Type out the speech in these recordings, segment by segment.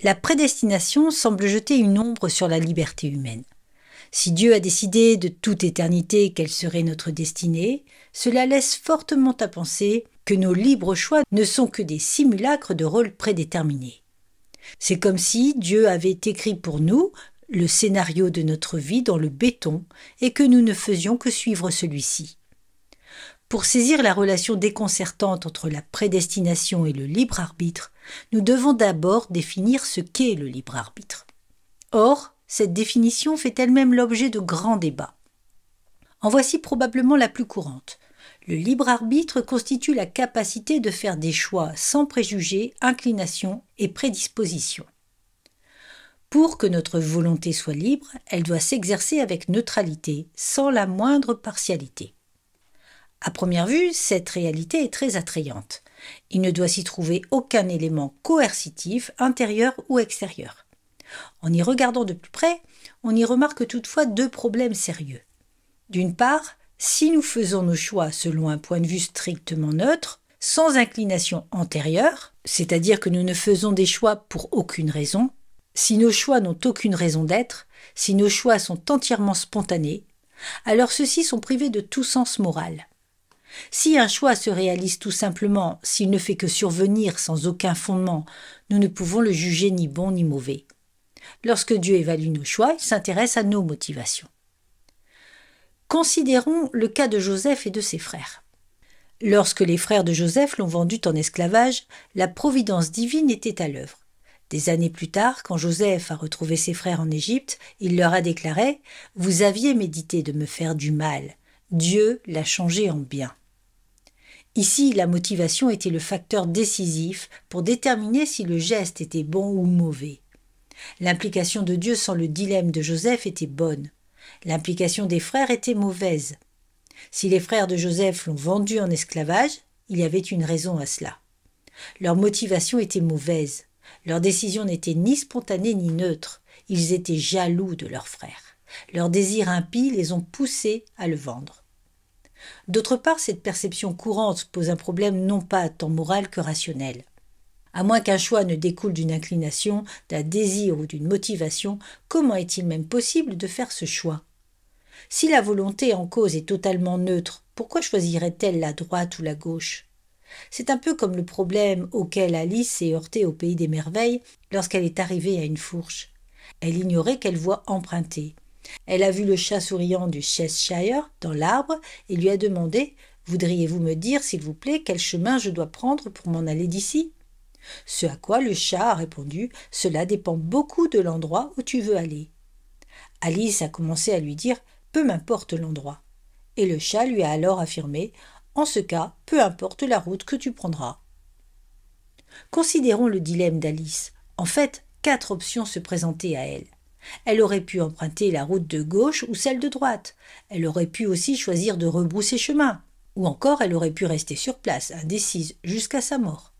La prédestination semble jeter une ombre sur la liberté humaine. Si Dieu a décidé de toute éternité quelle serait notre destinée, cela laisse fortement à penser que nos libres choix ne sont que des simulacres de rôles prédéterminés. C'est comme si Dieu avait écrit pour nous le scénario de notre vie dans le béton et que nous ne faisions que suivre celui-ci. Pour saisir la relation déconcertante entre la prédestination et le libre arbitre, nous devons d'abord définir ce qu'est le libre arbitre. Or, cette définition fait elle-même l'objet de grands débats. En voici probablement la plus courante. Le libre arbitre constitue la capacité de faire des choix sans préjugés, inclinations et prédispositions. Pour que notre volonté soit libre, elle doit s'exercer avec neutralité, sans la moindre partialité. À première vue, cette réalité est très attrayante. Il ne doit s'y trouver aucun élément coercitif, intérieur ou extérieur. En y regardant de plus près, on y remarque toutefois deux problèmes sérieux. D'une part, si nous faisons nos choix selon un point de vue strictement neutre, sans inclination antérieure, c'est-à-dire que nous ne faisons des choix pour aucune raison, si nos choix n'ont aucune raison d'être, si nos choix sont entièrement spontanés, alors ceux-ci sont privés de tout sens moral. Si un choix se réalise tout simplement, s'il ne fait que survenir sans aucun fondement, nous ne pouvons le juger ni bon ni mauvais. Lorsque Dieu évalue nos choix, il s'intéresse à nos motivations. Considérons le cas de Joseph et de ses frères. Lorsque les frères de Joseph l'ont vendu en esclavage, la providence divine était à l'œuvre. Des années plus tard, quand Joseph a retrouvé ses frères en Égypte, il leur a déclaré « Vous aviez médité de me faire du mal. Dieu l'a changé en bien. » Ici, la motivation était le facteur décisif pour déterminer si le geste était bon ou mauvais. L'implication de Dieu sans le dilemme de Joseph était bonne. L'implication des frères était mauvaise. Si les frères de Joseph l'ont vendu en esclavage, il y avait une raison à cela. Leur motivation était mauvaise. Leur décision n'était ni spontanée ni neutre. Ils étaient jaloux de leurs frères. Leurs désirs impies les ont poussés à le vendre. D'autre part, cette perception courante pose un problème non pas tant moral que rationnel. À moins qu'un choix ne découle d'une inclination, d'un désir ou d'une motivation, comment est-il même possible de faire ce choix ? Si la volonté en cause est totalement neutre, pourquoi choisirait-elle la droite ou la gauche ? C'est un peu comme le problème auquel Alice s'est heurtée au pays des merveilles lorsqu'elle est arrivée à une fourche. Elle ignorait quelle voie emprunter. Elle a vu le chat souriant du Cheshire dans l'arbre et lui a demandé « Voudriez-vous me dire, s'il vous plaît, quel chemin je dois prendre pour m'en aller d'ici ?» Ce à quoi le chat a répondu « Cela dépend beaucoup de l'endroit où tu veux aller. » Alice a commencé à lui dire « Peu m'importe l'endroit. » Et le chat lui a alors affirmé « En ce cas, peu importe la route que tu prendras. » Considérons le dilemme d'Alice. En fait, 4 options se présentaient à elle. Elle aurait pu emprunter la route de gauche ou celle de droite. Elle aurait pu aussi choisir de rebrousser chemin. Ou encore, elle aurait pu rester sur place, indécise, jusqu'à sa mort.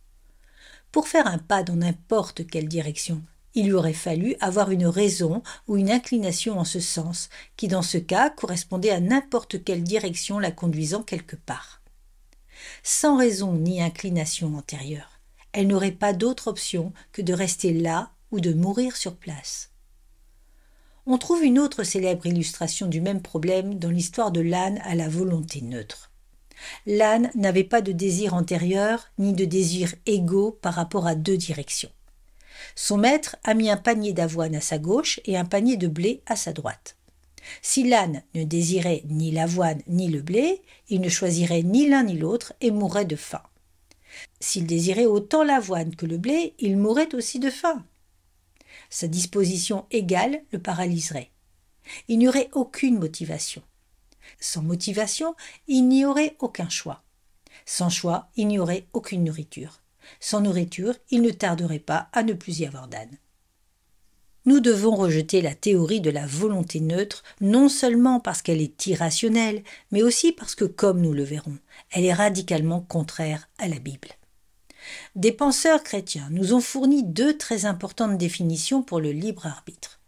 Pour faire un pas dans n'importe quelle direction, il lui aurait fallu avoir une raison ou une inclination en ce sens, qui dans ce cas correspondait à n'importe quelle direction la conduisant quelque part. Sans raison ni inclination antérieure, elle n'aurait pas d'autre option que de rester là ou de mourir sur place. On trouve une autre célèbre illustration du même problème dans l'histoire de l'âne à la volonté neutre. L'âne n'avait pas de désir antérieur ni de désir égaux par rapport à 2 directions. Son maître a mis un panier d'avoine à sa gauche et un panier de blé à sa droite. Si l'âne ne désirait ni l'avoine ni le blé, il ne choisirait ni l'un ni l'autre et mourrait de faim. S'il désirait autant l'avoine que le blé, il mourrait aussi de faim. Sa disposition égale le paralyserait. Il n'y aurait aucune motivation. Sans motivation, il n'y aurait aucun choix. Sans choix, il n'y aurait aucune nourriture. Sans nourriture, il ne tarderait pas à ne plus y avoir d'âne. Nous devons rejeter la théorie de la volonté neutre, non seulement parce qu'elle est irrationnelle, mais aussi parce que, comme nous le verrons, elle est radicalement contraire à la Bible. Des penseurs chrétiens nous ont fourni 2 très importantes définitions pour le libre arbitre.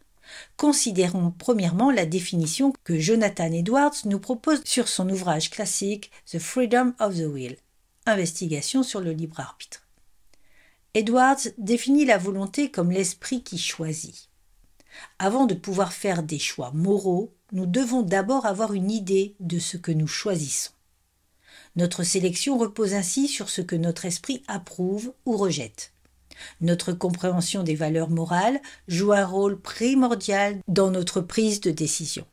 Considérons premièrement la définition que Jonathan Edwards nous propose sur son ouvrage classique The Freedom of the Will, Investigation sur le libre arbitre. Edwards définit la volonté comme l'esprit qui choisit. Avant de pouvoir faire des choix moraux, nous devons d'abord avoir une idée de ce que nous choisissons. Notre sélection repose ainsi sur ce que notre esprit approuve ou rejette. Notre compréhension des valeurs morales joue un rôle primordial dans notre prise de décision.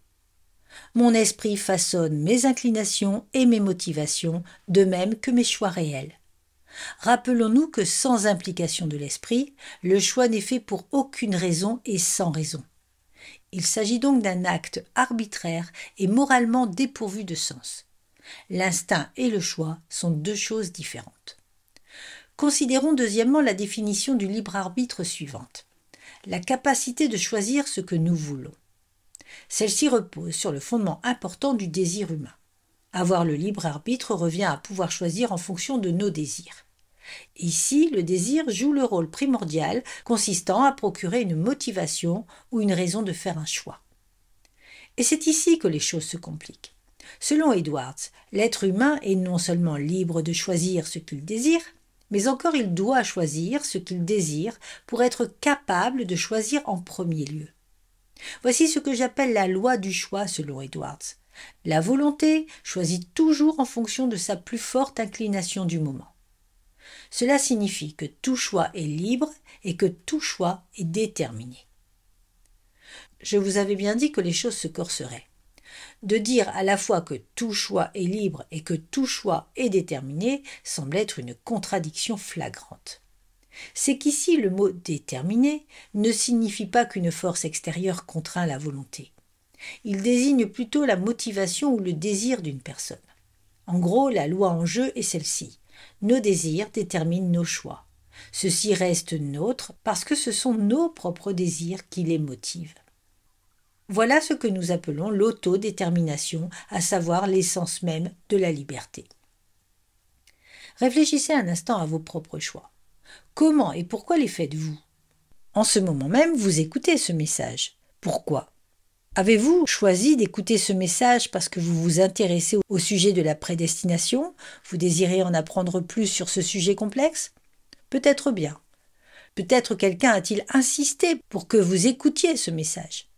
Mon esprit façonne mes inclinations et mes motivations, de même que mes choix réels. Rappelons-nous que sans implication de l'esprit, le choix n'est fait pour aucune raison et sans raison. Il s'agit donc d'un acte arbitraire et moralement dépourvu de sens. L'instinct et le choix sont deux choses différentes. Considérons deuxièmement la définition du libre arbitre suivante. La capacité de choisir ce que nous voulons. Celle-ci repose sur le fondement important du désir humain. Avoir le libre arbitre revient à pouvoir choisir en fonction de nos désirs. Ici, le désir joue le rôle primordial consistant à procurer une motivation ou une raison de faire un choix. Et c'est ici que les choses se compliquent. Selon Edwards, l'être humain est non seulement libre de choisir ce qu'il désire, mais encore il doit choisir ce qu'il désire pour être capable de choisir en premier lieu. Voici ce que j'appelle la loi du choix selon Edwards. La volonté choisit toujours en fonction de sa plus forte inclination du moment. Cela signifie que tout choix est libre et que tout choix est déterminé. Je vous avais bien dit que les choses se corseraient. De dire à la fois que tout choix est libre et que tout choix est déterminé semble être une contradiction flagrante. C'est qu'ici le mot « déterminé » ne signifie pas qu'une force extérieure contraint la volonté. Il désigne plutôt la motivation ou le désir d'une personne. En gros, la loi en jeu est celle-ci. Nos désirs déterminent nos choix. Ceux-ci restent nôtres parce que ce sont nos propres désirs qui les motivent. Voilà ce que nous appelons l'autodétermination, à savoir l'essence même de la liberté. Réfléchissez un instant à vos propres choix. Comment et pourquoi les faites-vous ? En ce moment même, vous écoutez ce message. Pourquoi ? Avez-vous choisi d'écouter ce message parce que vous vous intéressez au sujet de la prédestination ? Vous désirez en apprendre plus sur ce sujet complexe ? Peut-être bien. Peut-être quelqu'un a-t-il insisté pour que vous écoutiez ce message ?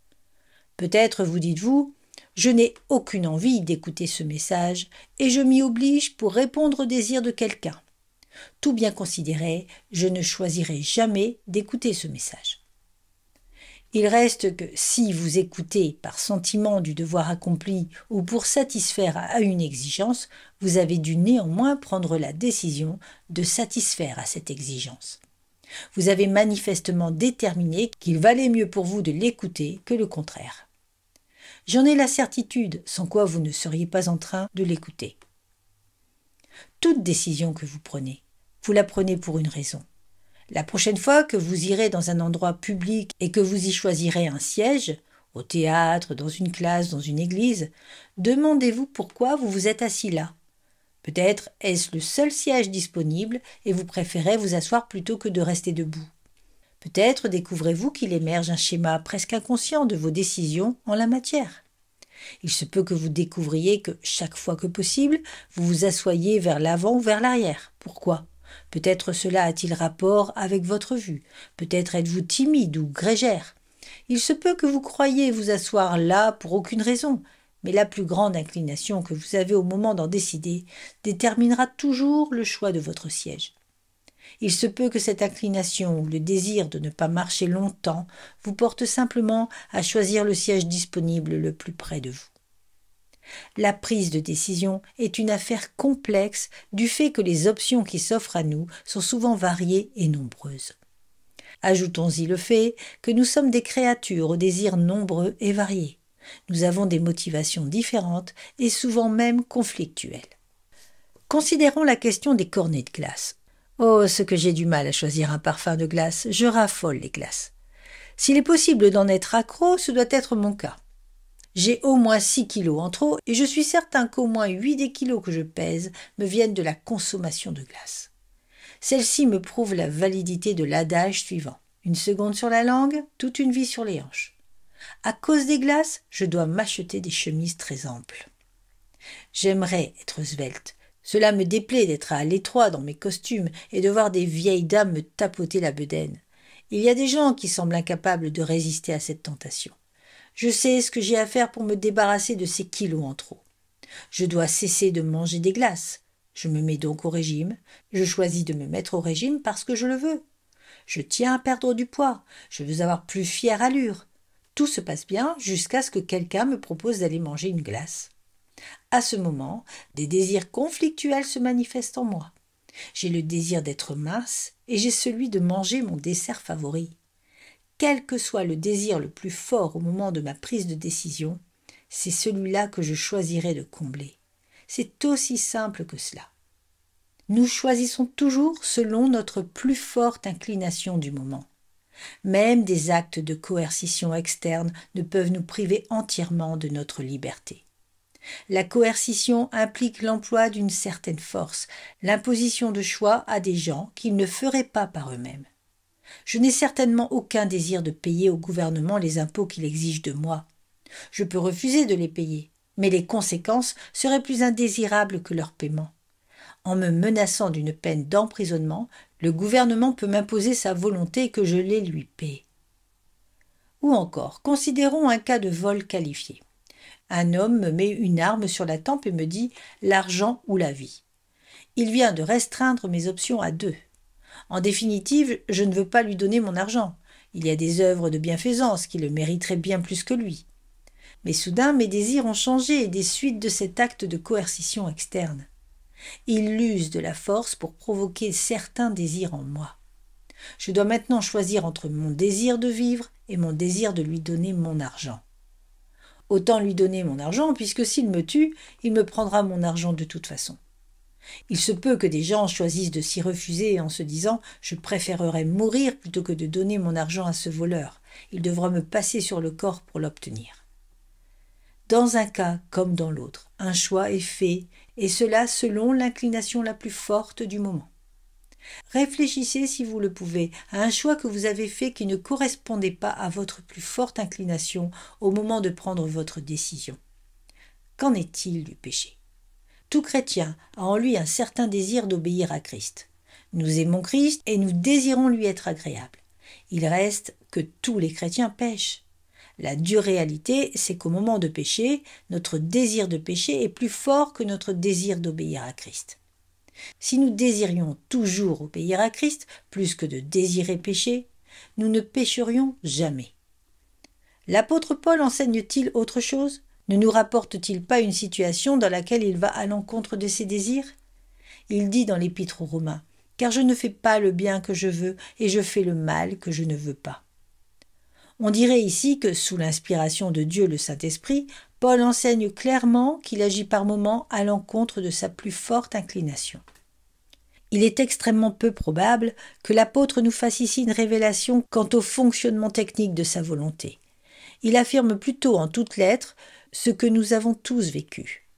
Peut-être vous dites-vous « Je n'ai aucune envie d'écouter ce message et je m'y oblige pour répondre au désir de quelqu'un. Tout bien considéré, je ne choisirai jamais d'écouter ce message. » Il reste que si vous écoutez par sentiment du devoir accompli ou pour satisfaire à une exigence, vous avez dû néanmoins prendre la décision de satisfaire à cette exigence. Vous avez manifestement déterminé qu'il valait mieux pour vous de l'écouter que le contraire. J'en ai la certitude, sans quoi vous ne seriez pas en train de l'écouter. Toute décision que vous prenez, vous la prenez pour une raison. La prochaine fois que vous irez dans un endroit public et que vous y choisirez un siège, au théâtre, dans une classe, dans une église, demandez-vous pourquoi vous vous êtes assis là. Peut-être est-ce le seul siège disponible et vous préférez vous asseoir plutôt que de rester debout. Peut-être découvrez-vous qu'il émerge un schéma presque inconscient de vos décisions en la matière. Il se peut que vous découvriez que chaque fois que possible, vous vous assoyez vers l'avant ou vers l'arrière. Pourquoi ? Peut-être cela a-t-il rapport avec votre vue. Peut-être êtes-vous timide ou grégère. Il se peut que vous croyiez vous asseoir là pour aucune raison, mais la plus grande inclination que vous avez au moment d'en décider déterminera toujours le choix de votre siège. Il se peut que cette inclination ou le désir de ne pas marcher longtemps vous porte simplement à choisir le siège disponible le plus près de vous. La prise de décision est une affaire complexe du fait que les options qui s'offrent à nous sont souvent variées et nombreuses. Ajoutons-y le fait que nous sommes des créatures aux désirs nombreux et variés. Nous avons des motivations différentes et souvent même conflictuelles. Considérons la question des cornets de glace. Oh, ce que j'ai du mal à choisir un parfum de glace, je raffole les glaces. S'il est possible d'en être accro, ce doit être mon cas. J'ai au moins 6 kilos en trop et je suis certain qu'au moins 8 des kilos que je pèse me viennent de la consommation de glace. Celle-ci me prouve la validité de l'adage suivant. 1 seconde sur la langue, toute une vie sur les hanches. À cause des glaces, je dois m'acheter des chemises très amples. J'aimerais être svelte, Cela me déplaît d'être à l'étroit dans mes costumes et de voir des vieilles dames me tapoter la bedaine. Il y a des gens qui semblent incapables de résister à cette tentation. Je sais ce que j'ai à faire pour me débarrasser de ces kilos en trop. Je dois cesser de manger des glaces. Je me mets donc au régime. Je choisis de me mettre au régime parce que je le veux. Je tiens à perdre du poids. Je veux avoir plus fière allure. Tout se passe bien jusqu'à ce que quelqu'un me propose d'aller manger une glace. À ce moment, des désirs conflictuels se manifestent en moi. J'ai le désir d'être mince et j'ai celui de manger mon dessert favori. Quel que soit le désir le plus fort au moment de ma prise de décision, c'est celui-là que je choisirai de combler. C'est aussi simple que cela. Nous choisissons toujours selon notre plus forte inclination du moment. Même des actes de coercition externe ne peuvent nous priver entièrement de notre liberté. La coercition implique l'emploi d'une certaine force, l'imposition de choix à des gens qu'ils ne feraient pas par eux-mêmes. Je n'ai certainement aucun désir de payer au gouvernement les impôts qu'il exige de moi. Je peux refuser de les payer, mais les conséquences seraient plus indésirables que leur paiement. En me menaçant d'une peine d'emprisonnement, le gouvernement peut m'imposer sa volonté que je les lui paie. Ou encore, considérons un cas de vol qualifié. Un homme me met une arme sur la tempe et me dit « l'argent ou la vie ». Il vient de restreindre mes options à 2. En définitive, je ne veux pas lui donner mon argent. Il y a des œuvres de bienfaisance qui le mériteraient bien plus que lui. Mais soudain, mes désirs ont changé des suites de cet acte de coercition externe. Il use de la force pour provoquer certains désirs en moi. Je dois maintenant choisir entre mon désir de vivre et mon désir de lui donner mon argent. Autant lui donner mon argent, puisque s'il me tue, il me prendra mon argent de toute façon. Il se peut que des gens choisissent de s'y refuser en se disant « je préférerais mourir plutôt que de donner mon argent à ce voleur. Il devra me passer sur le corps pour l'obtenir. » Dans un cas comme dans l'autre, un choix est fait, et cela selon l'inclination la plus forte du moment. Réfléchissez, si vous le pouvez, à un choix que vous avez fait qui ne correspondait pas à votre plus forte inclination au moment de prendre votre décision. Qu'en est-il du péché ? Tout chrétien a en lui un certain désir d'obéir à Christ. Nous aimons Christ et nous désirons lui être agréables. Il reste que tous les chrétiens pêchent. La dure réalité, c'est qu'au moment de pécher, notre désir de pécher est plus fort que notre désir d'obéir à Christ. Si nous désirions toujours obéir à Christ, plus que de désirer pécher, nous ne pécherions jamais. L'apôtre Paul enseigne-t-il autre chose ? Ne nous rapporte-t-il pas une situation dans laquelle il va à l'encontre de ses désirs ? Il dit dans l'Épître aux Romains « Car je ne fais pas le bien que je veux, et je fais le mal que je ne veux pas. » On dirait ici que, sous l'inspiration de Dieu le Saint-Esprit, Paul enseigne clairement qu'il agit par moments à l'encontre de sa plus forte inclination. Il est extrêmement peu probable que l'apôtre nous fasse ici une révélation quant au fonctionnement technique de sa volonté. Il affirme plutôt en toutes lettres ce que nous avons tous vécu.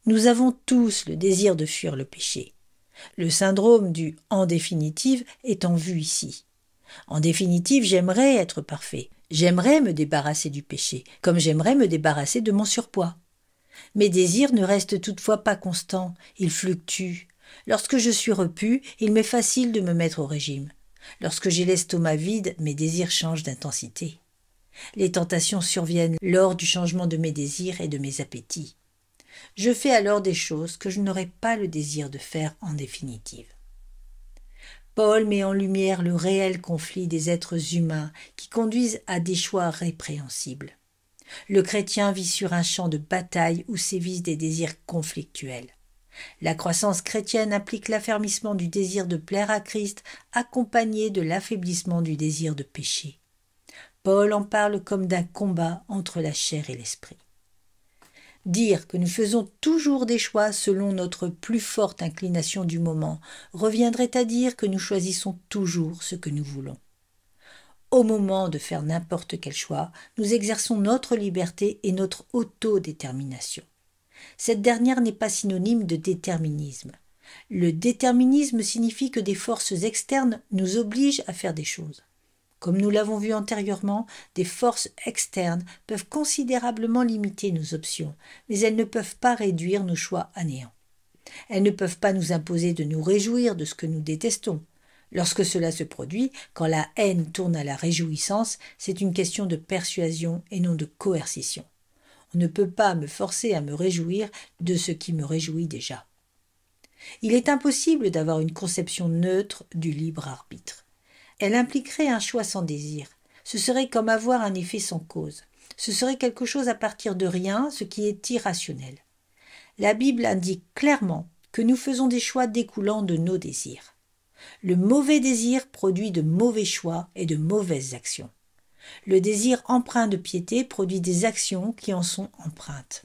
Nous avons tous le désir de fuir le péché. Le syndrome du « en définitive » est en vue ici. En définitive, j'aimerais être parfait. J'aimerais me débarrasser du péché, comme j'aimerais me débarrasser de mon surpoids. Mes désirs ne restent toutefois pas constants, ils fluctuent. Lorsque je suis repu, il m'est facile de me mettre au régime. Lorsque j'ai l'estomac vide, mes désirs changent d'intensité. Les tentations surviennent lors du changement de mes désirs et de mes appétits. Je fais alors des choses que je n'aurais pas le désir de faire en définitive. Paul met en lumière le réel conflit des êtres humains qui conduisent à des choix répréhensibles. Le chrétien vit sur un champ de bataille où sévissent des désirs conflictuels. La croissance chrétienne implique l'affermissement du désir de plaire à Christ accompagné de l'affaiblissement du désir de pécher. Paul en parle comme d'un combat entre la chair et l'esprit. Dire que nous faisons toujours des choix selon notre plus forte inclination du moment reviendrait à dire que nous choisissons toujours ce que nous voulons. Au moment de faire n'importe quel choix, nous exerçons notre liberté et notre autodétermination. Cette dernière n'est pas synonyme de déterminisme. Le déterminisme signifie que des forces externes nous obligent à faire des choses. Comme nous l'avons vu antérieurement, des forces externes peuvent considérablement limiter nos options, mais elles ne peuvent pas réduire nos choix à néant. Elles ne peuvent pas nous imposer de nous réjouir de ce que nous détestons. Lorsque cela se produit, quand la haine tourne à la réjouissance, c'est une question de persuasion et non de coercition. On ne peut pas me forcer à me réjouir de ce qui me réjouit déjà. Il est impossible d'avoir une conception neutre du libre arbitre. Elle impliquerait un choix sans désir. Ce serait comme avoir un effet sans cause. Ce serait quelque chose à partir de rien, ce qui est irrationnel. La Bible indique clairement que nous faisons des choix découlant de nos désirs. Le mauvais désir produit de mauvais choix et de mauvaises actions. Le désir empreint de piété produit des actions qui en sont empreintes.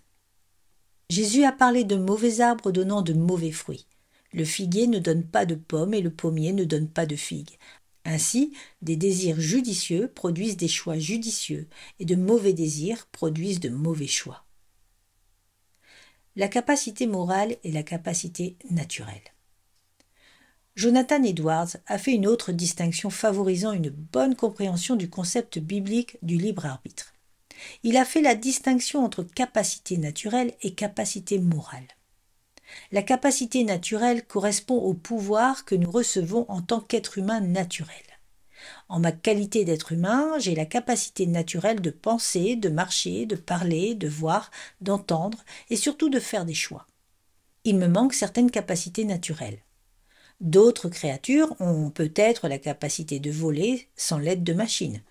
Jésus a parlé de mauvais arbres donnant de mauvais fruits. Le figuier ne donne pas de pommes et le pommier ne donne pas de figues. Ainsi, des désirs judicieux produisent des choix judicieux et de mauvais désirs produisent de mauvais choix. La capacité morale et la capacité naturelle. Jonathan Edwards a fait une autre distinction favorisant une bonne compréhension du concept biblique du libre arbitre. Il a fait la distinction entre capacité naturelle et capacité morale. La capacité naturelle correspond au pouvoir que nous recevons en tant qu'être humain naturel. En ma qualité d'être humain, j'ai la capacité naturelle de penser, de marcher, de parler, de voir, d'entendre et surtout de faire des choix. Il me manque certaines capacités naturelles. D'autres créatures ont peut-être la capacité de voler sans l'aide de machines.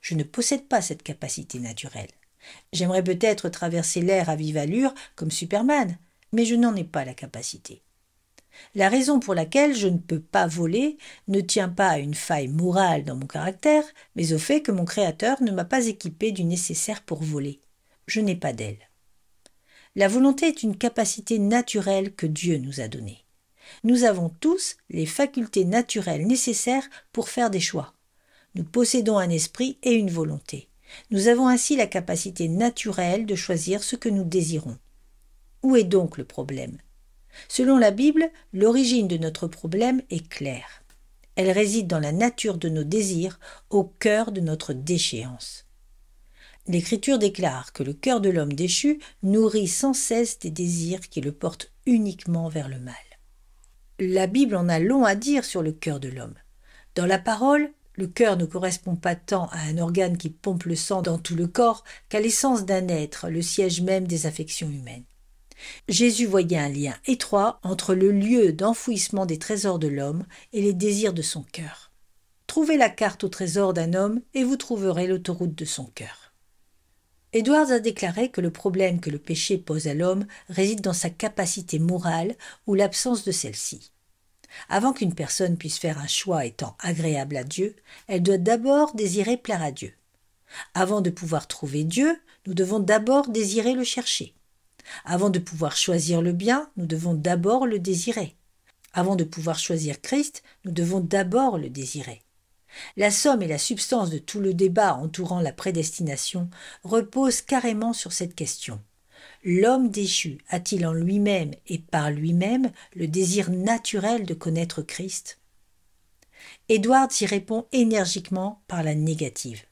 Je ne possède pas cette capacité naturelle. J'aimerais peut-être traverser l'air à vive allure comme Superman, mais je n'en ai pas la capacité. La raison pour laquelle je ne peux pas voler ne tient pas à une faille morale dans mon caractère, mais au fait que mon Créateur ne m'a pas équipé du nécessaire pour voler. Je n'ai pas d'aile. La volonté est une capacité naturelle que Dieu nous a donnée. Nous avons tous les facultés naturelles nécessaires pour faire des choix. Nous possédons un esprit et une volonté. Nous avons ainsi la capacité naturelle de choisir ce que nous désirons. Où est donc le problème ? Selon la Bible, l'origine de notre problème est claire. Elle réside dans la nature de nos désirs, au cœur de notre déchéance. L'Écriture déclare que le cœur de l'homme déchu nourrit sans cesse des désirs qui le portent uniquement vers le mal. La Bible en a long à dire sur le cœur de l'homme. Dans la parole, le cœur ne correspond pas tant à un organe qui pompe le sang dans tout le corps qu'à l'essence d'un être, le siège même des affections humaines. Jésus voyait un lien étroit entre le lieu d'enfouissement des trésors de l'homme et les désirs de son cœur. Trouvez la carte au trésor d'un homme et vous trouverez l'autoroute de son cœur. Edwards a déclaré que le problème que le péché pose à l'homme réside dans sa capacité morale ou l'absence de celle-ci. Avant qu'une personne puisse faire un choix étant agréable à Dieu, elle doit d'abord désirer plaire à Dieu. Avant de pouvoir trouver Dieu, nous devons d'abord désirer le chercher. Avant de pouvoir choisir le bien, nous devons d'abord le désirer. Avant de pouvoir choisir Christ, nous devons d'abord le désirer. La somme et la substance de tout le débat entourant la prédestination reposent carrément sur cette question. L'homme déchu a-t-il en lui-même et par lui-même le désir naturel de connaître Christ ? Edwards y répond énergiquement par la négative.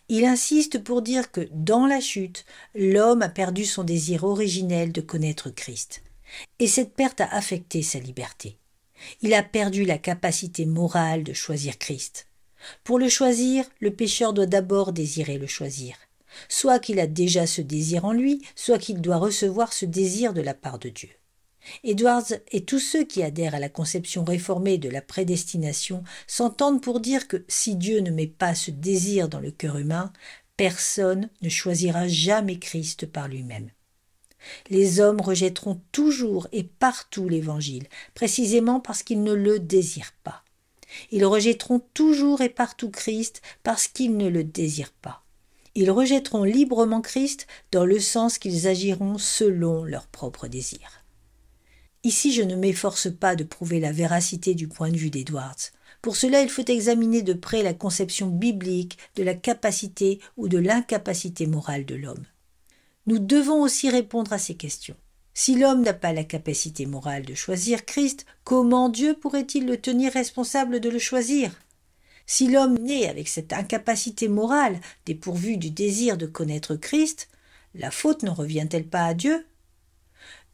Il insiste pour dire que, dans la chute, l'homme a perdu son désir originel de connaître Christ. Et cette perte a affecté sa liberté. Il a perdu la capacité morale de choisir Christ. Pour le choisir, le pécheur doit d'abord désirer le choisir. Soit qu'il a déjà ce désir en lui, soit qu'il doit recevoir ce désir de la part de Dieu. Edwards et tous ceux qui adhèrent à la conception réformée de la prédestination s'entendent pour dire que si Dieu ne met pas ce désir dans le cœur humain, personne ne choisira jamais Christ par lui-même. Les hommes rejetteront toujours et partout l'Évangile, précisément parce qu'ils ne le désirent pas. Ils rejetteront toujours et partout Christ parce qu'ils ne le désirent pas. Ils rejetteront librement Christ dans le sens qu'ils agiront selon leurs propres désirs. Ici, je ne m'efforce pas de prouver la véracité du point de vue d'Edwards. Pour cela, il faut examiner de près la conception biblique de la capacité ou de l'incapacité morale de l'homme. Nous devons aussi répondre à ces questions. Si l'homme n'a pas la capacité morale de choisir Christ, comment Dieu pourrait-il le tenir responsable de le choisir ? Si l'homme naît avec cette incapacité morale, dépourvu du désir de connaître Christ, la faute n'en revient-elle pas à Dieu ?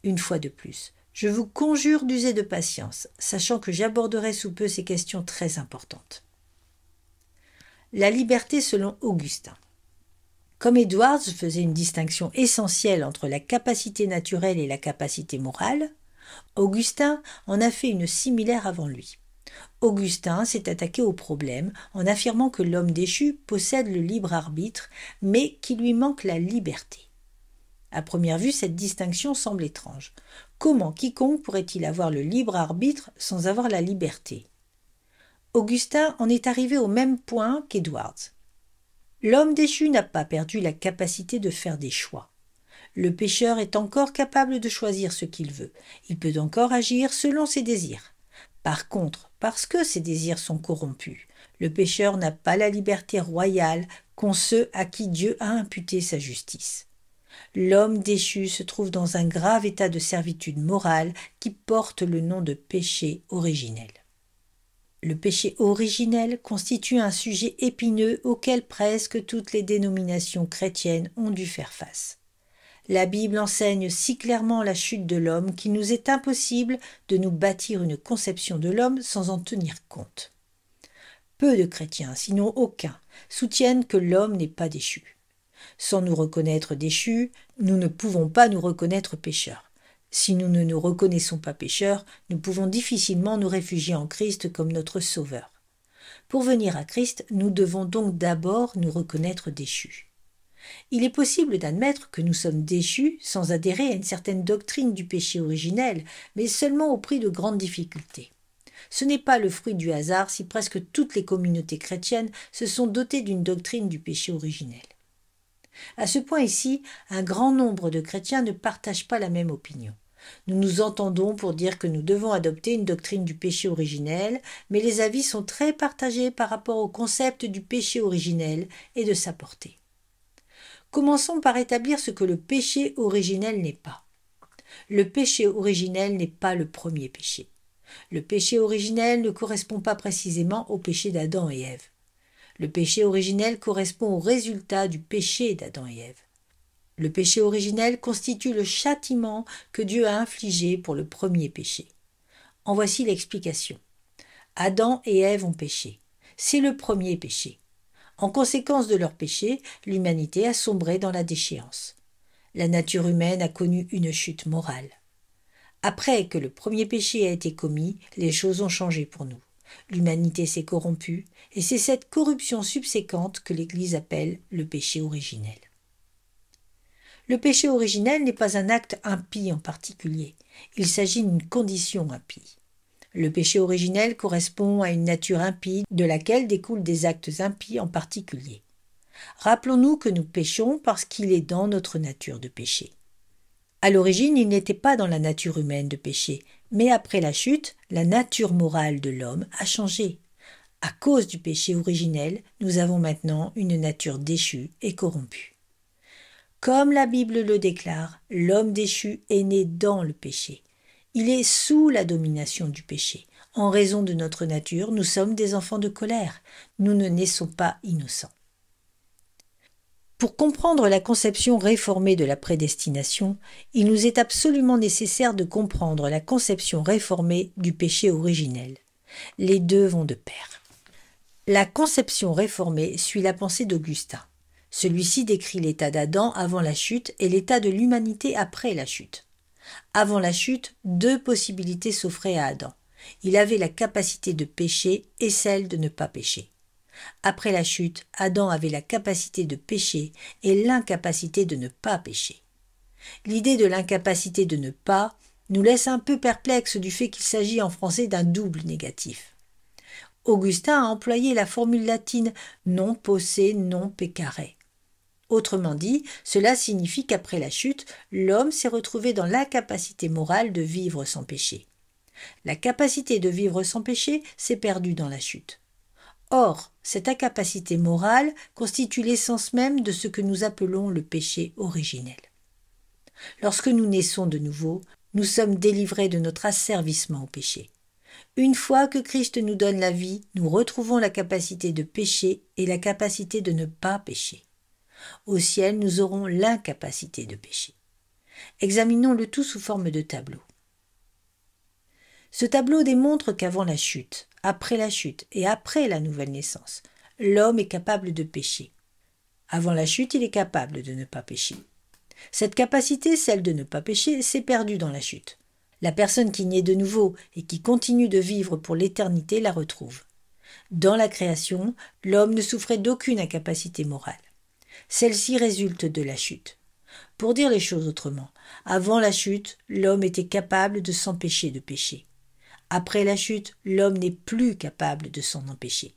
Une fois de plus, Je vous conjure d'user de patience, sachant que j'aborderai sous peu ces questions très importantes. La liberté selon Augustin. Comme Edwards faisait une distinction essentielle entre la capacité naturelle et la capacité morale, Augustin en a fait une similaire avant lui. Augustin s'est attaqué au problème en affirmant que l'homme déchu possède le libre arbitre, mais qu'il lui manque la liberté. À première vue, cette distinction semble étrange. Comment quiconque pourrait-il avoir le libre arbitre sans avoir la liberté ? Augustin en est arrivé au même point qu'Edwards. L'homme déchu n'a pas perdu la capacité de faire des choix. Le pécheur est encore capable de choisir ce qu'il veut. Il peut encore agir selon ses désirs. Par contre, parce que ses désirs sont corrompus, le pécheur n'a pas la liberté royale qu'ont ceux à qui Dieu a imputé sa justice. L'homme déchu se trouve dans un grave état de servitude morale qui porte le nom de péché originel. Le péché originel constitue un sujet épineux auquel presque toutes les dénominations chrétiennes ont dû faire face. La Bible enseigne si clairement la chute de l'homme qu'il nous est impossible de nous bâtir une conception de l'homme sans en tenir compte. Peu de chrétiens, sinon aucun, soutiennent que l'homme n'est pas déchu. Sans nous reconnaître déchus, nous ne pouvons pas nous reconnaître pécheurs. Si nous ne nous reconnaissons pas pécheurs, nous pouvons difficilement nous réfugier en Christ comme notre Sauveur. Pour venir à Christ, nous devons donc d'abord nous reconnaître déchus. Il est possible d'admettre que nous sommes déchus sans adhérer à une certaine doctrine du péché originel, mais seulement au prix de grandes difficultés. Ce n'est pas le fruit du hasard si presque toutes les communautés chrétiennes se sont dotées d'une doctrine du péché originel. À ce point ici, un grand nombre de chrétiens ne partagent pas la même opinion. Nous nous entendons pour dire que nous devons adopter une doctrine du péché originel, mais les avis sont très partagés par rapport au concept du péché originel et de sa portée. Commençons par établir ce que le péché originel n'est pas. Le péché originel n'est pas le premier péché. Le péché originel ne correspond pas précisément au péché d'Adam et Ève. Le péché originel correspond au résultat du péché d'Adam et Ève. Le péché originel constitue le châtiment que Dieu a infligé pour le premier péché. En voici l'explication. Adam et Ève ont péché. C'est le premier péché. En conséquence de leur péché, l'humanité a sombré dans la déchéance. La nature humaine a connu une chute morale. Après que le premier péché a été commis, les choses ont changé pour nous. L'humanité s'est corrompue, et c'est cette corruption subséquente que l'Église appelle le péché originel. Le péché originel n'est pas un acte impie en particulier, il s'agit d'une condition impie. Le péché originel correspond à une nature impie de laquelle découlent des actes impies en particulier. Rappelons-nous que nous péchons parce qu'il est dans notre nature de pécher. À l'origine, il n'était pas dans la nature humaine de pécher, mais après la chute, la nature morale de l'homme a changé. À cause du péché originel, nous avons maintenant une nature déchue et corrompue. Comme la Bible le déclare, l'homme déchu est né dans le péché. Il est sous la domination du péché. En raison de notre nature, nous sommes des enfants de colère. Nous ne naissons pas innocents. Pour comprendre la conception réformée de la prédestination, il nous est absolument nécessaire de comprendre la conception réformée du péché originel. Les deux vont de pair. La conception réformée suit la pensée d'Augustin. Celui-ci décrit l'état d'Adam avant la chute et l'état de l'humanité après la chute. Avant la chute, deux possibilités s'offraient à Adam. Il avait la capacité de pécher et celle de ne pas pécher. Après la chute, Adam avait la capacité de pécher et l'incapacité de ne pas pécher. L'idée de l'incapacité de ne pas nous laisse un peu perplexes du fait qu'il s'agit en français d'un double négatif. Augustin a employé la formule latine non posse non peccare. Autrement dit, cela signifie qu'après la chute, l'homme s'est retrouvé dans l'incapacité morale de vivre sans péché. La capacité de vivre sans péché s'est perdue dans la chute. Or, cette incapacité morale constitue l'essence même de ce que nous appelons le péché originel. Lorsque nous naissons de nouveau, nous sommes délivrés de notre asservissement au péché. Une fois que Christ nous donne la vie, nous retrouvons la capacité de pécher et la capacité de ne pas pécher. Au ciel, nous aurons l'incapacité de pécher. Examinons le tout sous forme de tableau. Ce tableau démontre qu'avant la chute, après la chute et après la nouvelle naissance, l'homme est capable de pécher. Avant la chute, il est capable de ne pas pécher. Cette capacité, celle de ne pas pécher, s'est perdue dans la chute. La personne qui naît de nouveau et qui continue de vivre pour l'éternité la retrouve. Dans la création, l'homme ne souffrait d'aucune incapacité morale. Celle-ci résulte de la chute. Pour dire les choses autrement, avant la chute, l'homme était capable de s'empêcher de pécher. Après la chute, l'homme n'est plus capable de s'en empêcher.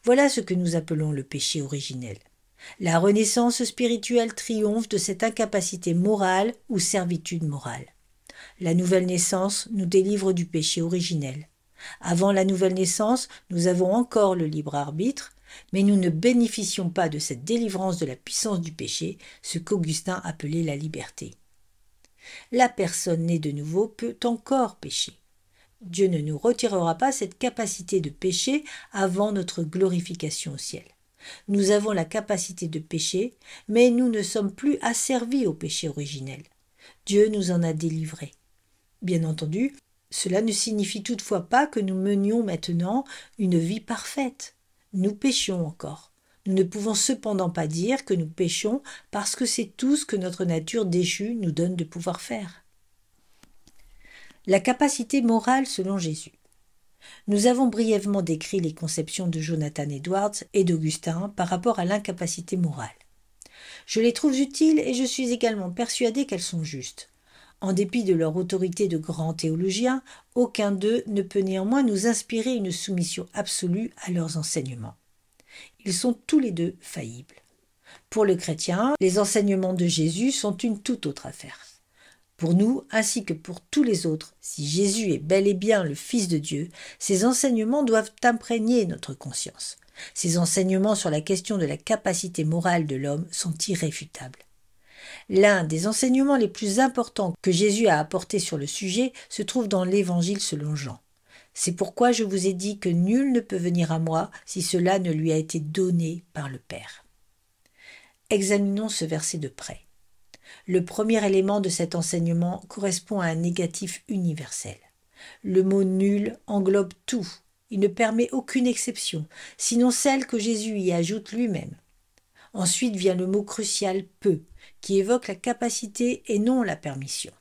Voilà ce que nous appelons le péché originel. La renaissance spirituelle triomphe de cette incapacité morale ou servitude morale. La nouvelle naissance nous délivre du péché originel. Avant la nouvelle naissance, nous avons encore le libre arbitre, mais nous ne bénéficions pas de cette délivrance de la puissance du péché, ce qu'Augustin appelait la liberté. La personne née de nouveau peut encore pécher. Dieu ne nous retirera pas cette capacité de pécher avant notre glorification au ciel. Nous avons la capacité de pécher, mais nous ne sommes plus asservis au péché originel. Dieu nous en a délivrés. Bien entendu, cela ne signifie toutefois pas que nous menions maintenant une vie parfaite. Nous péchions encore. Nous ne pouvons cependant pas dire que nous péchons parce que c'est tout ce que notre nature déchue nous donne de pouvoir faire. La capacité morale selon Jésus. Nous avons brièvement décrit les conceptions de Jonathan Edwards et d'Augustin par rapport à l'incapacité morale. Je les trouve utiles et je suis également persuadé qu'elles sont justes. En dépit de leur autorité de grands théologiens, aucun d'eux ne peut néanmoins nous inspirer une soumission absolue à leurs enseignements. Ils sont tous les deux faillibles. Pour le chrétien, les enseignements de Jésus sont une toute autre affaire. Pour nous, ainsi que pour tous les autres, si Jésus est bel et bien le Fils de Dieu, ces enseignements doivent imprégner notre conscience. Ces enseignements sur la question de la capacité morale de l'homme sont irréfutables. L'un des enseignements les plus importants que Jésus a apportés sur le sujet se trouve dans l'Évangile selon Jean. C'est pourquoi je vous ai dit que nul ne peut venir à moi si cela ne lui a été donné par le Père. Examinons ce verset de près. Le premier élément de cet enseignement correspond à un négatif universel. Le mot nul englobe tout. Il ne permet aucune exception, sinon celle que Jésus y ajoute lui-même. Ensuite vient le mot crucial peu, qui évoque la capacité et non la permission.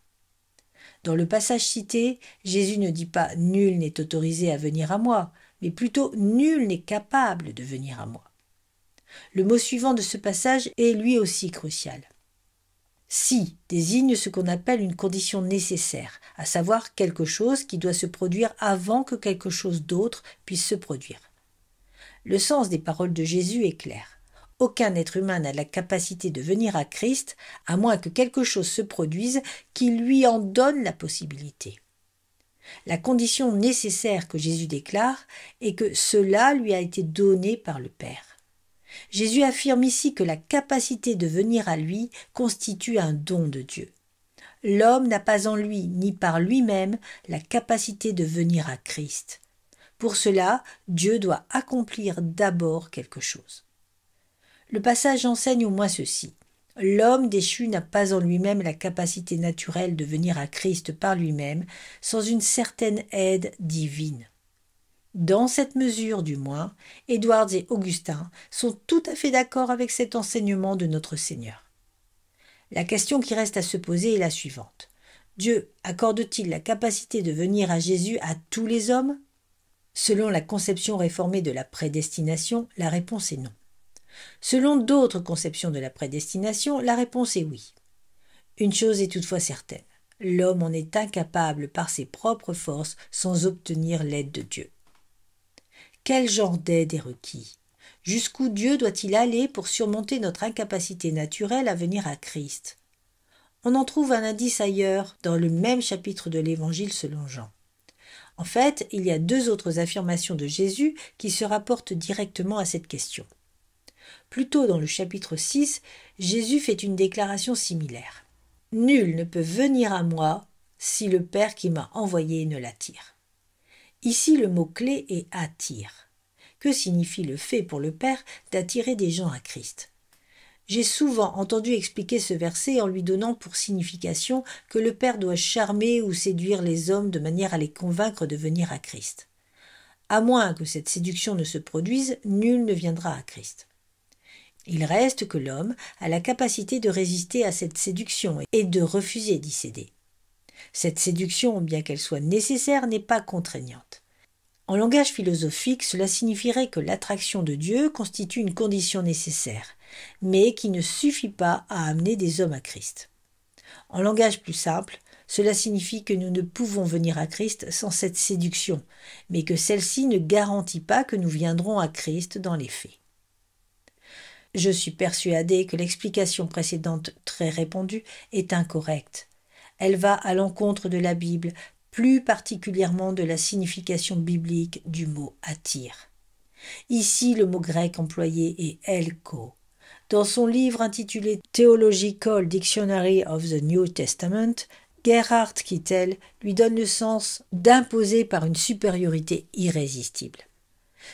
Dans le passage cité, Jésus ne dit pas « nul n'est autorisé à venir à moi », mais plutôt « nul n'est capable de venir à moi ». Le mot suivant de ce passage est lui aussi crucial. Si désigne ce qu'on appelle une condition nécessaire, à savoir quelque chose qui doit se produire avant que quelque chose d'autre puisse se produire. Le sens des paroles de Jésus est clair. Aucun être humain n'a la capacité de venir à Christ, à moins que quelque chose se produise qui lui en donne la possibilité. La condition nécessaire que Jésus déclare est que cela lui a été donné par le Père. Jésus affirme ici que la capacité de venir à lui constitue un don de Dieu. L'homme n'a pas en lui, ni par lui-même, la capacité de venir à Christ. Pour cela, Dieu doit accomplir d'abord quelque chose. Le passage enseigne au moins ceci. L'homme déchu n'a pas en lui-même la capacité naturelle de venir à Christ par lui-même, sans une certaine aide divine. Dans cette mesure, du moins, Edwards et Augustin sont tout à fait d'accord avec cet enseignement de notre Seigneur. La question qui reste à se poser est la suivante. Dieu accorde-t-il la capacité de venir à Jésus à tous les hommes ? Selon la conception réformée de la prédestination, la réponse est non. Selon d'autres conceptions de la prédestination, la réponse est oui. Une chose est toutefois certaine, l'homme en est incapable par ses propres forces sans obtenir l'aide de Dieu. Quel genre d'aide est requis ? Jusqu'où Dieu doit-il aller pour surmonter notre incapacité naturelle à venir à Christ ? On en trouve un indice ailleurs, dans le même chapitre de l'Évangile selon Jean. En fait, il y a deux autres affirmations de Jésus qui se rapportent directement à cette question. Plus tôt dans le chapitre 6, Jésus fait une déclaration similaire. « Nul ne peut venir à moi si le Père qui m'a envoyé ne l'attire. » Ici, le mot-clé est « attire ». Que signifie le fait pour le Père d'attirer des gens à Christ ? J'ai souvent entendu expliquer ce verset en lui donnant pour signification que le Père doit charmer ou séduire les hommes de manière à les convaincre de venir à Christ. À moins que cette séduction ne se produise, nul ne viendra à Christ. Il reste que l'homme a la capacité de résister à cette séduction et de refuser d'y céder. Cette séduction, bien qu'elle soit nécessaire, n'est pas contraignante. En langage philosophique, cela signifierait que l'attraction de Dieu constitue une condition nécessaire, mais qui ne suffit pas à amener des hommes à Christ. En langage plus simple, cela signifie que nous ne pouvons venir à Christ sans cette séduction, mais que celle-ci ne garantit pas que nous viendrons à Christ dans les faits. Je suis persuadée que l'explication précédente très répandue est incorrecte. Elle va à l'encontre de la Bible, plus particulièrement de la signification biblique du mot « attire ». Ici, le mot grec employé est « elko ». Dans son livre intitulé « Theological Dictionary of the New Testament », Gerhard Kittel lui donne le sens d'imposer par une supériorité irrésistible.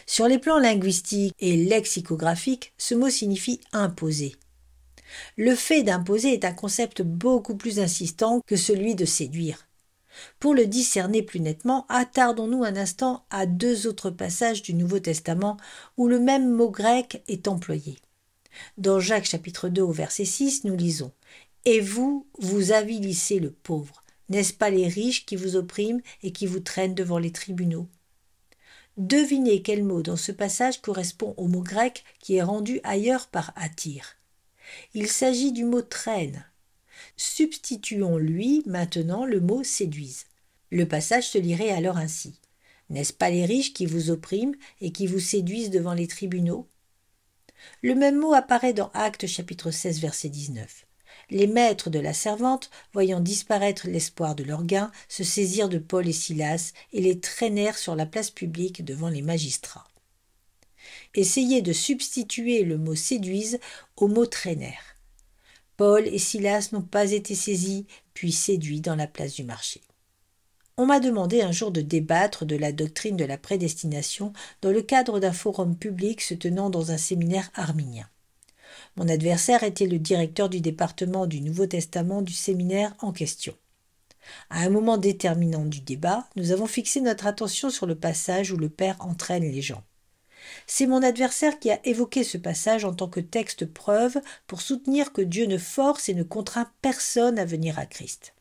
Sur les plans linguistiques et lexicographiques, ce mot signifie « imposer ». Le fait d'imposer est un concept beaucoup plus insistant que celui de séduire. Pour le discerner plus nettement, attardons-nous un instant à deux autres passages du Nouveau Testament où le même mot grec est employé. Dans Jacques chapitre 2 au verset 6, nous lisons « Et vous, vous avilissez le pauvre, n'est-ce pas les riches qui vous oppriment et qui vous traînent devant les tribunaux ?» Devinez quel mot dans ce passage correspond au mot grec qui est rendu ailleurs par « attire ». Il s'agit du mot « traîne ». Substituons-lui maintenant le mot « séduise ». Le passage se lirait alors ainsi. « N'est-ce pas les riches qui vous oppriment et qui vous séduisent devant les tribunaux ?» Le même mot apparaît dans Actes chapitre 16 verset 19. Les maîtres de la servante, voyant disparaître l'espoir de leur gain, se saisirent de Paul et Silas et les traînèrent sur la place publique devant les magistrats. Essayez de substituer le mot « séduise » au mot « traînèrent ». Paul et Silas n'ont pas été saisis puis séduits dans la place du marché. On m'a demandé un jour de débattre de la doctrine de la prédestination dans le cadre d'un forum public se tenant dans un séminaire arminien. Mon adversaire était le directeur du département du Nouveau Testament du séminaire en question. À un moment déterminant du débat, nous avons fixé notre attention sur le passage où le Père entraîne les gens. C'est mon adversaire qui a évoqué ce passage en tant que texte preuve pour soutenir que Dieu ne force et ne contraint personne à venir à Christ.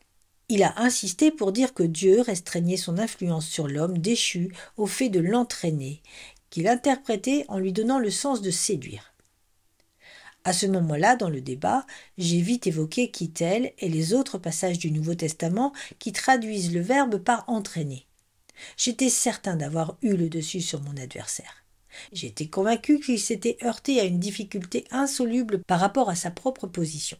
Il a insisté pour dire que Dieu restreignait son influence sur l'homme déchu au fait de l'entraîner, qu'il interprétait en lui donnant le sens de séduire. À ce moment-là, dans le débat, j'ai vite évoqué Kittel et les autres passages du Nouveau Testament qui traduisent le verbe par « entraîner ». J'étais certain d'avoir eu le dessus sur mon adversaire. J'étais convaincu qu'il s'était heurté à une difficulté insoluble par rapport à sa propre position.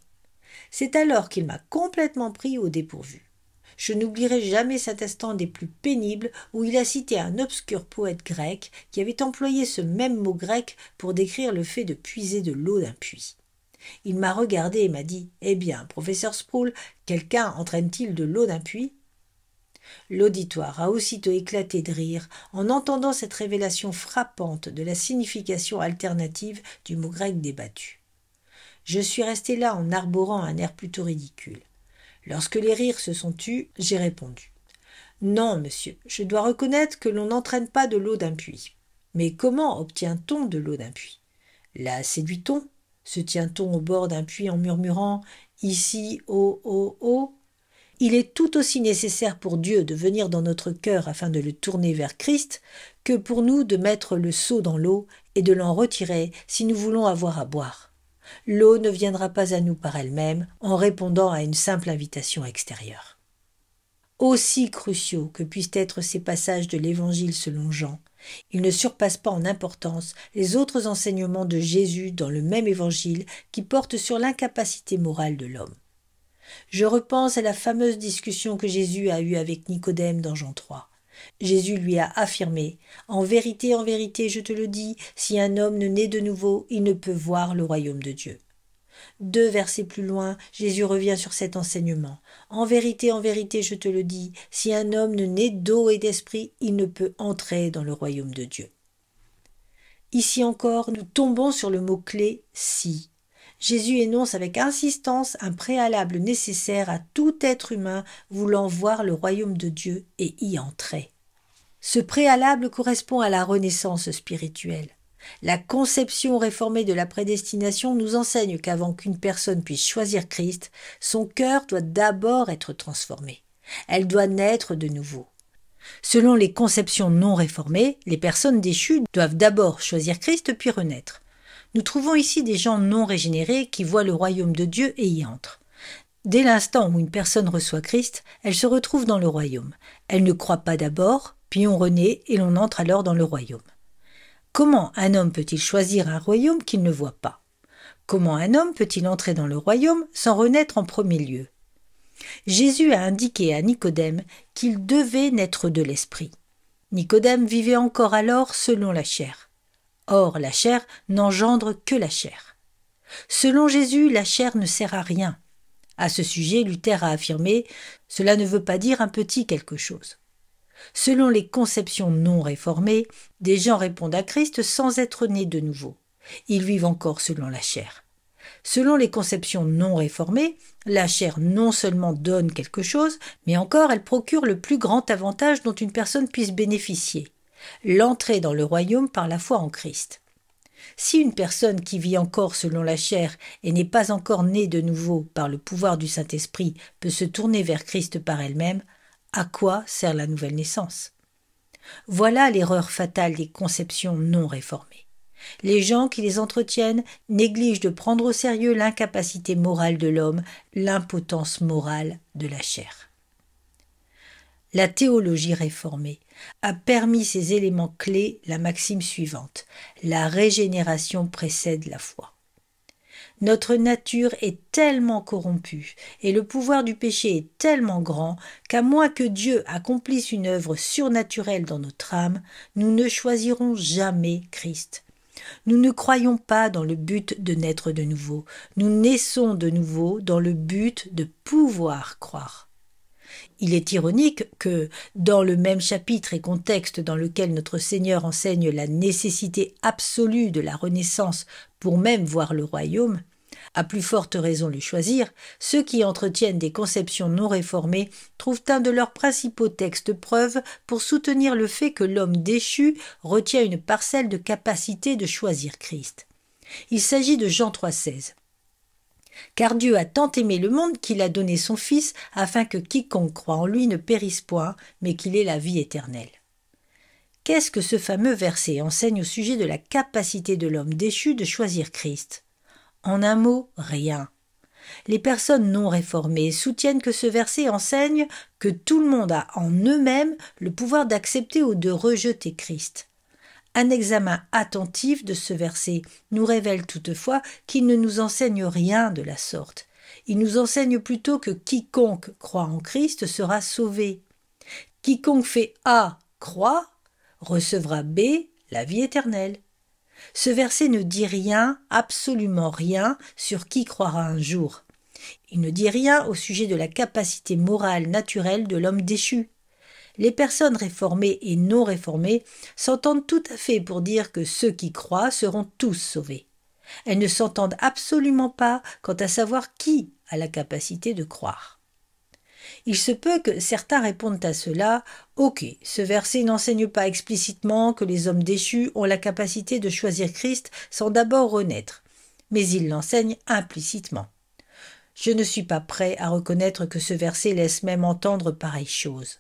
C'est alors qu'il m'a complètement pris au dépourvu. Je n'oublierai jamais cet instant des plus pénibles où il a cité un obscur poète grec qui avait employé ce même mot grec pour décrire le fait de puiser de l'eau d'un puits. Il m'a regardé et m'a dit « Eh bien, professeur Sproul, quelqu'un entraîne-t-il de l'eau d'un puits ?» L'auditoire a aussitôt éclaté de rire en entendant cette révélation frappante de la signification alternative du mot grec débattu. Je suis resté là en arborant un air plutôt ridicule. Lorsque les rires se sont tus, j'ai répondu « Non, monsieur, je dois reconnaître que l'on n'entraîne pas de l'eau d'un puits. Mais comment obtient-on de l'eau d'un puits? La séduit-on? Se tient-on au bord d'un puits en murmurant « Ici, oh, oh, oh » Il est tout aussi nécessaire pour Dieu de venir dans notre cœur afin de le tourner vers Christ que pour nous de mettre le seau dans l'eau et de l'en retirer si nous voulons avoir à boire. L'eau ne viendra pas à nous par elle-même en répondant à une simple invitation extérieure. Aussi cruciaux que puissent être ces passages de l'Évangile selon Jean, ils ne surpassent pas en importance les autres enseignements de Jésus dans le même Évangile qui portent sur l'incapacité morale de l'homme. Je repense à la fameuse discussion que Jésus a eue avec Nicodème dans Jean 3. Jésus lui a affirmé « En vérité, je te le dis, si un homme ne naît de nouveau, il ne peut voir le royaume de Dieu. » 2 versets plus loin, Jésus revient sur cet enseignement. « En vérité, je te le dis, si un homme ne naît d'eau et d'esprit, il ne peut entrer dans le royaume de Dieu. » Ici encore, nous tombons sur le mot-clé « si ». Jésus énonce avec insistance un préalable nécessaire à tout être humain voulant voir le royaume de Dieu et y entrer. Ce préalable correspond à la renaissance spirituelle. La conception réformée de la prédestination nous enseigne qu'avant qu'une personne puisse choisir Christ, son cœur doit d'abord être transformé. Elle doit naître de nouveau. Selon les conceptions non réformées, les personnes déchues doivent d'abord choisir Christ puis renaître. Nous trouvons ici des gens non régénérés qui voient le royaume de Dieu et y entrent. Dès l'instant où une personne reçoit Christ, elle se retrouve dans le royaume. Elle ne croit pas d'abord, puis on renaît et l'on entre alors dans le royaume. Comment un homme peut-il choisir un royaume qu'il ne voit pas? Comment un homme peut-il entrer dans le royaume sans renaître en premier lieu? Jésus a indiqué à Nicodème qu'il devait naître de l'esprit. Nicodème vivait encore alors selon la chair. Or, la chair n'engendre que la chair. Selon Jésus, la chair ne sert à rien. À ce sujet, Luther a affirmé « Cela ne veut pas dire un petit quelque chose ». Selon les conceptions non réformées, des gens répondent à Christ sans être nés de nouveau. Ils vivent encore selon la chair. Selon les conceptions non réformées, la chair non seulement donne quelque chose, mais encore elle procure le plus grand avantage dont une personne puisse bénéficier, l'entrée dans le royaume par la foi en Christ. Si une personne qui vit encore selon la chair et n'est pas encore née de nouveau par le pouvoir du Saint-Esprit peut se tourner vers Christ par elle-même, à quoi sert la nouvelle naissance? Voilà l'erreur fatale des conceptions non réformées. Les gens qui les entretiennent négligent de prendre au sérieux l'incapacité morale de l'homme, l'impotence morale de la chair. La théologie réformée a permis ces éléments clés la maxime suivante: la régénération précède la foi. Notre nature est tellement corrompue et le pouvoir du péché est tellement grand qu'à moins que Dieu accomplisse une œuvre surnaturelle dans notre âme, nous ne choisirons jamais Christ. Nous ne croyons pas dans le but de naître de nouveau. Nous naissons de nouveau dans le but de pouvoir croire. Il est ironique que, dans le même chapitre et contexte dans lequel notre Seigneur enseigne la nécessité absolue de la renaissance pour même voir le royaume, à plus forte raison le choisir, ceux qui entretiennent des conceptions non réformées trouvent un de leurs principaux textes preuve pour soutenir le fait que l'homme déchu retient une parcelle de capacité de choisir Christ. Il s'agit de Jean 3,16. Car Dieu a tant aimé le monde qu'il a donné son Fils afin que quiconque croit en lui ne périsse point, mais qu'il ait la vie éternelle. Qu'est-ce que ce fameux verset enseigne au sujet de la capacité de l'homme déchu de choisir Christ? En un mot, rien. Les personnes non réformées soutiennent que ce verset enseigne que tout le monde a en eux-mêmes le pouvoir d'accepter ou de rejeter Christ. Un examen attentif de ce verset nous révèle toutefois qu'il ne nous enseigne rien de la sorte. Il nous enseigne plutôt que quiconque croit en Christ sera sauvé. Quiconque fait A, croit, recevra B, la vie éternelle. Ce verset ne dit rien, absolument rien, sur qui croira un jour. Il ne dit rien au sujet de la capacité morale naturelle de l'homme déchu. Les personnes réformées et non réformées s'entendent tout à fait pour dire que ceux qui croient seront tous sauvés. Elles ne s'entendent absolument pas quant à savoir qui a la capacité de croire. Il se peut que certains répondent à cela « Ok, ce verset n'enseigne pas explicitement que les hommes déchus ont la capacité de choisir Christ sans d'abord renaître, mais il l'enseigne implicitement. » Je ne suis pas prêt à reconnaître que ce verset laisse même entendre pareille chose.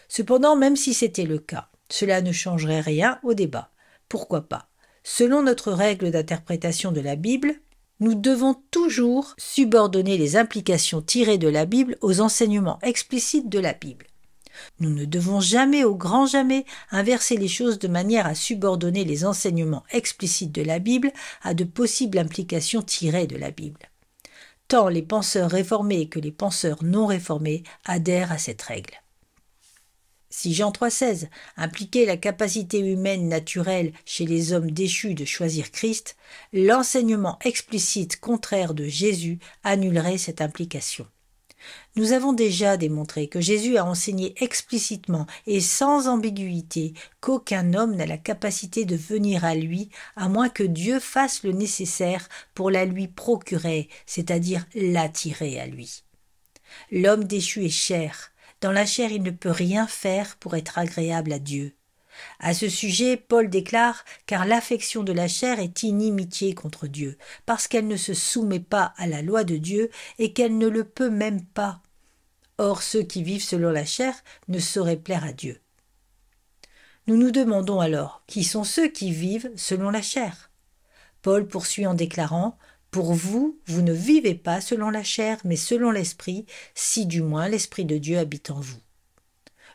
Cependant, même si c'était le cas, cela ne changerait rien au débat. Pourquoi pas? Selon notre règle d'interprétation de la Bible, nous devons toujours subordonner les implications tirées de la Bible aux enseignements explicites de la Bible. Nous ne devons jamais, au grand jamais, inverser les choses de manière à subordonner les enseignements explicites de la Bible à de possibles implications tirées de la Bible. Tant les penseurs réformés que les penseurs non réformés adhèrent à cette règle. Si Jean 3,16 impliquait la capacité humaine naturelle chez les hommes déchus de choisir Christ, l'enseignement explicite contraire de Jésus annulerait cette implication. Nous avons déjà démontré que Jésus a enseigné explicitement et sans ambiguïté qu'aucun homme n'a la capacité de venir à lui à moins que Dieu fasse le nécessaire pour la lui procurer, c'est-à-dire l'attirer à lui. L'homme déchu est chair. Dans la chair, il ne peut rien faire pour être agréable à Dieu. À ce sujet, Paul déclare « Car l'affection de la chair est inimitié contre Dieu, parce qu'elle ne se soumet pas à la loi de Dieu et qu'elle ne le peut même pas. Or, ceux qui vivent selon la chair ne sauraient plaire à Dieu. » Nous nous demandons alors, qui sont ceux qui vivent selon la chair ? Paul poursuit en déclarant « Pour vous, vous ne vivez pas selon la chair, mais selon l'esprit, si du moins l'esprit de Dieu habite en vous. »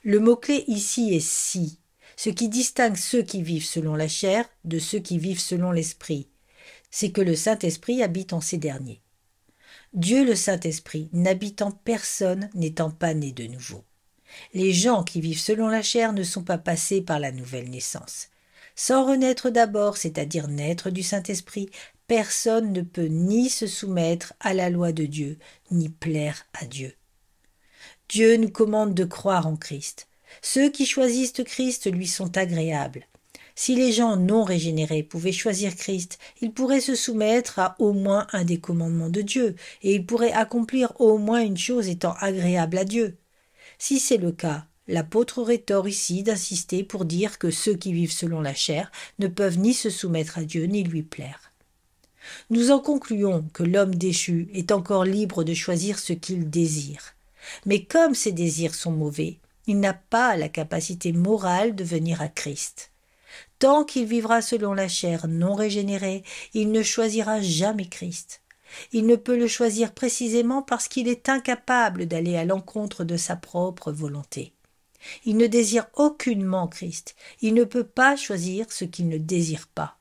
Le mot-clé ici est « si », ce qui distingue ceux qui vivent selon la chair de ceux qui vivent selon l'esprit. C'est que le Saint-Esprit habite en ces derniers. Dieu le Saint-Esprit n'habite en personne n'étant pas né de nouveau. Les gens qui vivent selon la chair ne sont pas passés par la nouvelle naissance. Sans renaître d'abord, c'est-à-dire naître du Saint-Esprit, personne ne peut ni se soumettre à la loi de Dieu, ni plaire à Dieu. Dieu nous commande de croire en Christ. Ceux qui choisissent Christ lui sont agréables. Si les gens non régénérés pouvaient choisir Christ, ils pourraient se soumettre à au moins un des commandements de Dieu, et ils pourraient accomplir au moins une chose étant agréable à Dieu. Si c'est le cas, l'apôtre aurait tort ici d'insister pour dire que ceux qui vivent selon la chair ne peuvent ni se soumettre à Dieu ni lui plaire. Nous en concluons que l'homme déchu est encore libre de choisir ce qu'il désire. Mais comme ses désirs sont mauvais, il n'a pas la capacité morale de venir à Christ. Tant qu'il vivra selon la chair non régénérée, il ne choisira jamais Christ. Il ne peut le choisir précisément parce qu'il est incapable d'aller à l'encontre de sa propre volonté. Il ne désire aucunement Christ. Il ne peut pas choisir ce qu'il ne désire pas.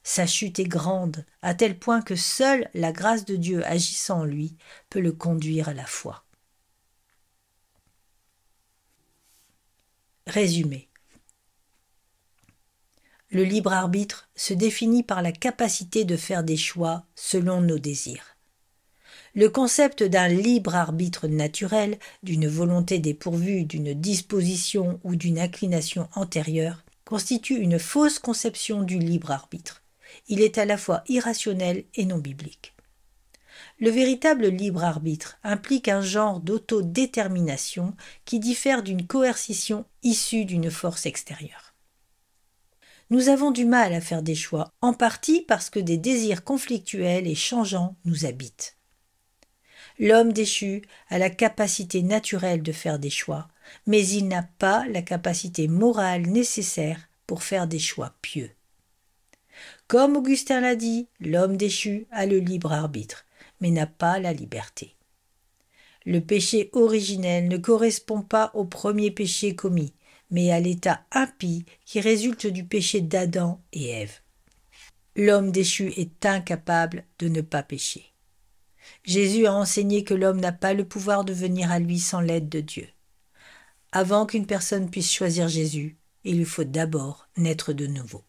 Sa chute est grande, à tel point que seule la grâce de Dieu agissant en lui peut le conduire à la foi. Résumé. Le libre arbitre se définit par la capacité de faire des choix selon nos désirs. Le concept d'un libre arbitre naturel, d'une volonté dépourvue d'une disposition ou d'une inclination antérieure, constitue une fausse conception du libre arbitre. Il est à la fois irrationnel et non biblique. Le véritable libre arbitre implique un genre d'autodétermination qui diffère d'une coercition issue d'une force extérieure. Nous avons du mal à faire des choix, en partie parce que des désirs conflictuels et changeants nous habitent. L'homme déchu a la capacité naturelle de faire des choix, mais il n'a pas la capacité morale nécessaire pour faire des choix pieux. Comme Augustin l'a dit, l'homme déchu a le libre arbitre, mais n'a pas la liberté. Le péché originel ne correspond pas au premier péché commis, mais à l'état impie qui résulte du péché d'Adam et Ève. L'homme déchu est incapable de ne pas pécher. Jésus a enseigné que l'homme n'a pas le pouvoir de venir à lui sans l'aide de Dieu. Avant qu'une personne puisse choisir Jésus, il lui faut d'abord naître de nouveau.